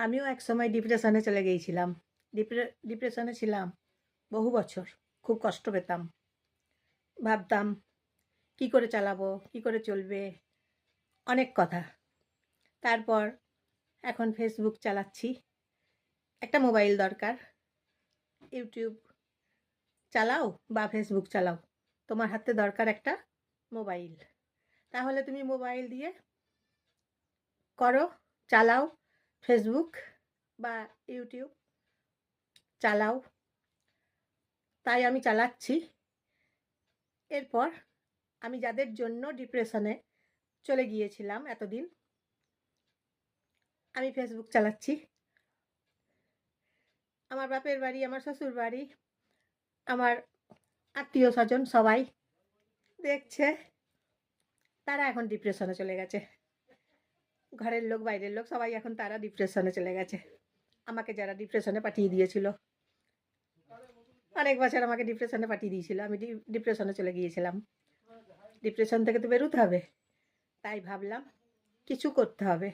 আমিও একসময় ডিপ্রেশনে চলে গিয়েছিলাম। ডিপ্রেশনে ছিলাম বহু বছর। খুব কষ্ট পেতাম। ভাবতাম কী করে চালাবো, কী করে চলবে, অনেক কথা। তারপর এখন ফেসবুক চালাচ্ছি। একটা মোবাইল দরকার। ইউটিউব চালাও বা ফেসবুক চালাও, তোমার হাতে দরকার একটা মোবাইল। তাহলে তুমি মোবাইল দিয়ে করো, চালাও ফেসবুক বা ইউটিউব চালাও। তাই আমি চালাচ্ছি। এরপর আমি যাদের জন্য ডিপ্রেশনে চলে গিয়েছিলাম এতদিন, আমি ফেসবুক চালাচ্ছি। আমার বাপের বাড়ি, আমার শ্বশুর বাড়ি, আমার আত্মীয় স্বজন সবাই দেখছে। তারা এখন ডিপ্রেশনে চলে গেছে। ঘরের লোক, বাইরের লোক সবাই এখন তারা ডিপ্রেশনে চলে গেছে। আমাকে যারা ডিপ্রেশনে পাঠিয়ে দিয়েছিল, অনেক বছর আমাকে ডিপ্রেশনে পাঠিয়ে দিয়েছিল, আমি ডিপ্রেশনে চলে গিয়েছিলাম। ডিপ্রেশন থেকে তো বেরোতে হবে। তাই ভাবলাম কিছু করতে হবে,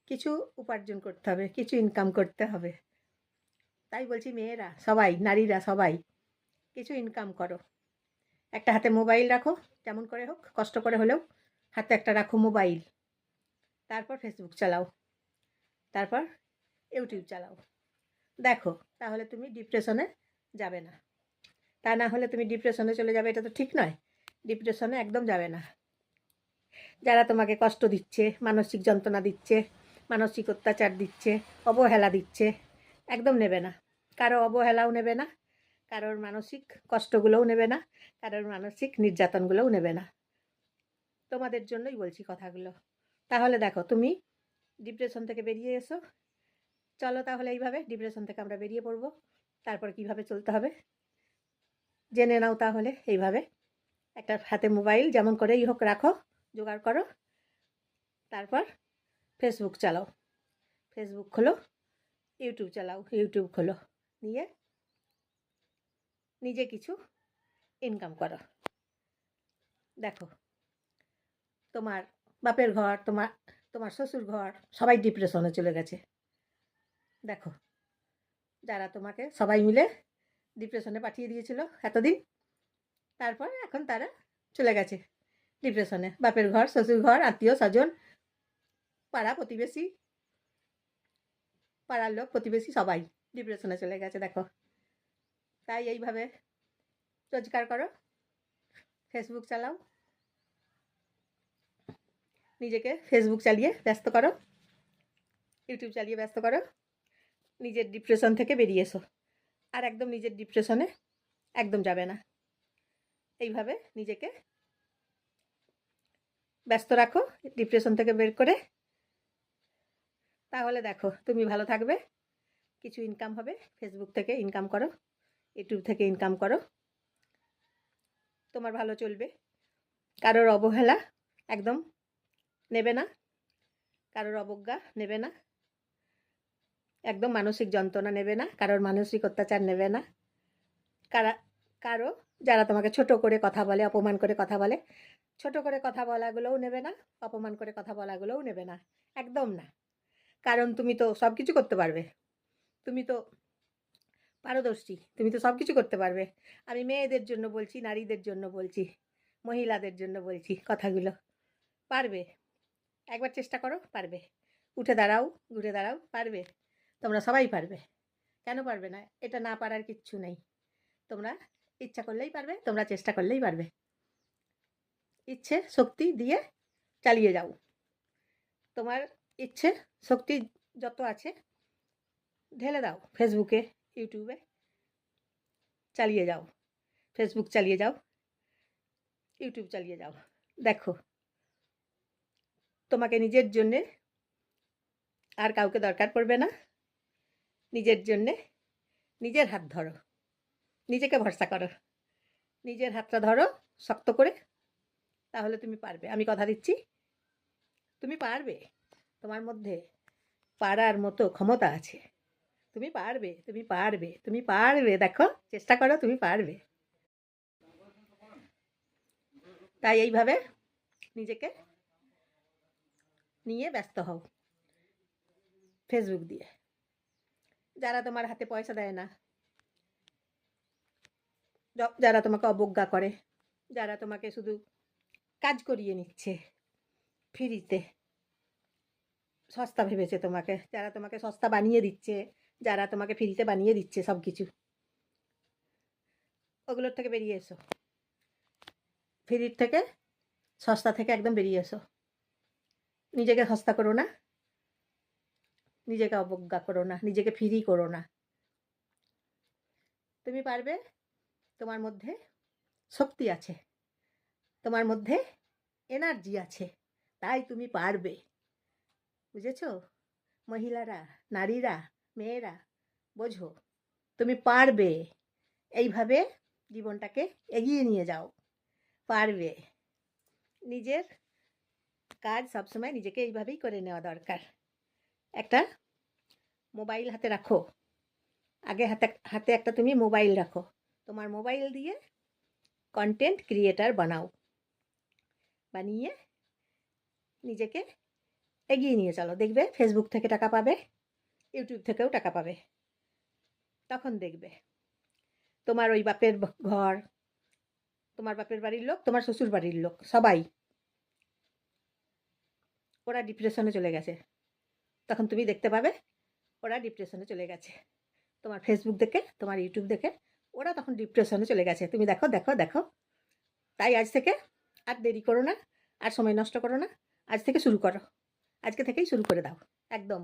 কিছু উপার্জন করতে হবে, কিছু ইনকাম করতে হবে। তাই বলছি মেয়েরা সবাই, নারীরা সবাই কিছু ইনকাম করো। একটা হাতে মোবাইল রাখো, যেমন করে হোক কষ্ট করে হলেও হাতে একটা রাখো মোবাইল। তারপর ফেসবুক চালাও, তারপর ইউটিউব চালাও। দেখো, তাহলে তুমি ডিপ্রেশনে যাবে না। তা না হলে তুমি ডিপ্রেশনে চলে যাবে, এটা তো ঠিক নয়। ডিপ্রেশনে একদম যাবে না। যারা তোমাকে কষ্ট দিচ্ছে, মানসিক যন্ত্রণা দিচ্ছে, মানসিক অত্যাচার দিচ্ছে, অবহেলা দিচ্ছে, একদম নেবে না। কারো অবহেলাও নেবে না, কারোর মানসিক কষ্টগুলোও নেবে না, কারোর মানসিক নির্যাতনগুলোও নেবে না। তোমাদের জন্যই বলছি কথাগুলো। তাহলে দেখো, তুমি ডিপ্রেশন থেকে বেরিয়ে এসো। চলো তাহলে এইভাবে ডিপ্রেশন থেকে আমরা বেরিয়ে পড়বো। তারপর কিভাবে চলতে হবে জেনে নাও। তাহলে এইভাবে একটা হাতে মোবাইল যেমন করেই হোক রাখো, জোগাড় করো। তারপর ফেসবুক চালাও, ফেসবুক খোলো। ইউটিউব চালাও, ইউটিউব খোলো। নিয়ে নিজে কিছু ইনকাম করো। দেখো, তোমার বাপের ঘর, তোমার তোমার শ্বশুর ঘর সবাই ডিপ্রেশনে চলে গেছে। দেখো, যারা তোমাকে সবাই মিলে ডিপ্রেশনে পাঠিয়ে দিয়েছিল এতদিন, তারপর এখন তারা চলে গেছে ডিপ্রেশনে। বাপের ঘর, শ্বশুর ঘর, আত্মীয় স্বজন, পাড়া প্রতিবেশী, পাড়ার লোক, প্রতিবেশী সবাই ডিপ্রেশনে চলে গেছে। দেখো, তাই এইভাবে রোজগার করো, ফেসবুক চালাও, নিজেকে ফেসবুক চালিয়ে ব্যস্ত করো, ইউটিউব চালিয়ে ব্যস্ত করো। নিজের ডিপ্রেশন থেকে বেরিয়ে এসো। আর একদম নিজের ডিপ্রেশনে একদম যাবে না। এইভাবে নিজেকে ব্যস্ত রাখো ডিপ্রেশন থেকে বের করে। তাহলে দেখো, তুমি ভালো থাকবে, কিছু ইনকাম হবে। ফেসবুক থেকে ইনকাম করো, ইউটিউব থেকে ইনকাম করো, তোমার ভালো চলবে। কারোর অবহেলা একদম নেবে না, কারোর অবজ্ঞা নেবে না, একদম মানসিক যন্ত্রণা নেবে না, কারোর মানসিক অত্যাচার নেবে না। কারো যারা তোমাকে ছোট করে কথা বলে, অপমান করে কথা বলে, ছোট করে কথা বলাগুলোও নেবে না, অপমান করে কথা বলাগুলোও নেবে না, একদম না। কারণ তুমি তো সব কিছু করতে পারবে, তুমি তো পারদর্শী, তুমি তো সব কিছু করতে পারবে। আমি মেয়েদের জন্য বলছি, নারীদের জন্য বলছি, মহিলাদের জন্য বলছি কথাগুলো। পারবে, একবার চেষ্টা করো, পারবে। উঠে দাঁড়াও, ঘুরে দাঁড়াও, পারবে। তোমরা সবাই পারবে। কেন পারবে না? এটা না পারার কিচ্ছু নেই। তোমরা ইচ্ছা করলেই পারবে, তোমরা চেষ্টা করলেই পারবে। ইচ্ছে শক্তি দিয়ে চালিয়ে যাও। তোমার ইচ্ছে শক্তি যত আছে ঢেলে দাও ফেসবুকে, ইউটিউবে। চালিয়ে যাও, ফেসবুক চালিয়ে যাও, ইউটিউব চালিয়ে যাও। দেখো, তোমাকে নিজের জন্যে আর কাউকে দরকার পড়বে না। নিজের জন্যে নিজের হাত ধরো, নিজেকে ভরসা করো, নিজের হাতটা ধরো শক্ত করে। তাহলে তুমি পারবে, আমি কথা দিচ্ছি, তুমি পারবে। তোমার মধ্যে পারার মতো ক্ষমতা আছে। তুমি পারবে, তুমি পারবে, তুমি পারবে। দেখো, চেষ্টা করো, তুমি পারবে। তাই এইভাবে নিজেকে নিয়ে ব্যস্ত হও ফেসবুক দিয়ে। যারা তোমার হাতে পয়সা দেয় না, যারা তোমাকে অবজ্ঞা করে, যারা তোমাকে শুধু কাজ করিয়ে নিচ্ছে ফ্রিতে, সস্তা ভেবেছে তোমাকে, যারা তোমাকে সস্তা বানিয়ে দিচ্ছে, যারা তোমাকে ফ্রিতে বানিয়ে দিচ্ছে সব কিছু, ওগুলোর থেকে বেরিয়ে এসো। ফ্রির থেকে, সস্তা থেকে একদম বেরিয়ে এসো। নিজেকে সস্তা করো না, নিজেকে অবজ্ঞা করো না, নিজেকে ফ্রি করো না। তুমি পারবে, তোমার মধ্যে শক্তি আছে, তোমার মধ্যে এনার্জি আছে, তাই তুমি পারবে। বুঝেছো? মহিলারা, নারীরা, মেয়েরা, বোঝো, তুমি পারবে। এইভাবে জীবনটাকে এগিয়ে নিয়ে যাও, পারবে। নিজের কাজ সবসময় নিজেকে এইভাবেই করে নেওয়া দরকার। একটা মোবাইল হাতে রাখো, আগে হাতে হাতে একটা তুমি মোবাইল রাখো, তোমার মোবাইল দিয়ে কন্টেন্ট ক্রিয়েটার বানাও, বানিয়ে নিজেকে এগিয়ে নিয়ে চলো। দেখবে ফেসবুক থেকে টাকা পাবে, ইউটিউব থেকেও টাকা পাবে। তখন দেখবে তোমার ওই বাপের ঘর, তোমার বাপের বাড়ির লোক, তোমার শ্বশুর বাড়ির লোক, সবাই ওরা ডিপ্রেশনে চলে গেছে। তখন তুমি দেখতে পাবে ওরা ডিপ্রেশনে চলে গেছে। তোমার ফেসবুক দেখে, তোমার ইউটিউব দেখে ওরা তখন ডিপ্রেশনে চলে গেছে। তুমি দেখো দেখো দেখো। তাই আজ থেকে আর দেরি করো না, আর সময় নষ্ট করো না, আজ থেকে শুরু করো, আজকে থেকেই শুরু করে দাও একদম।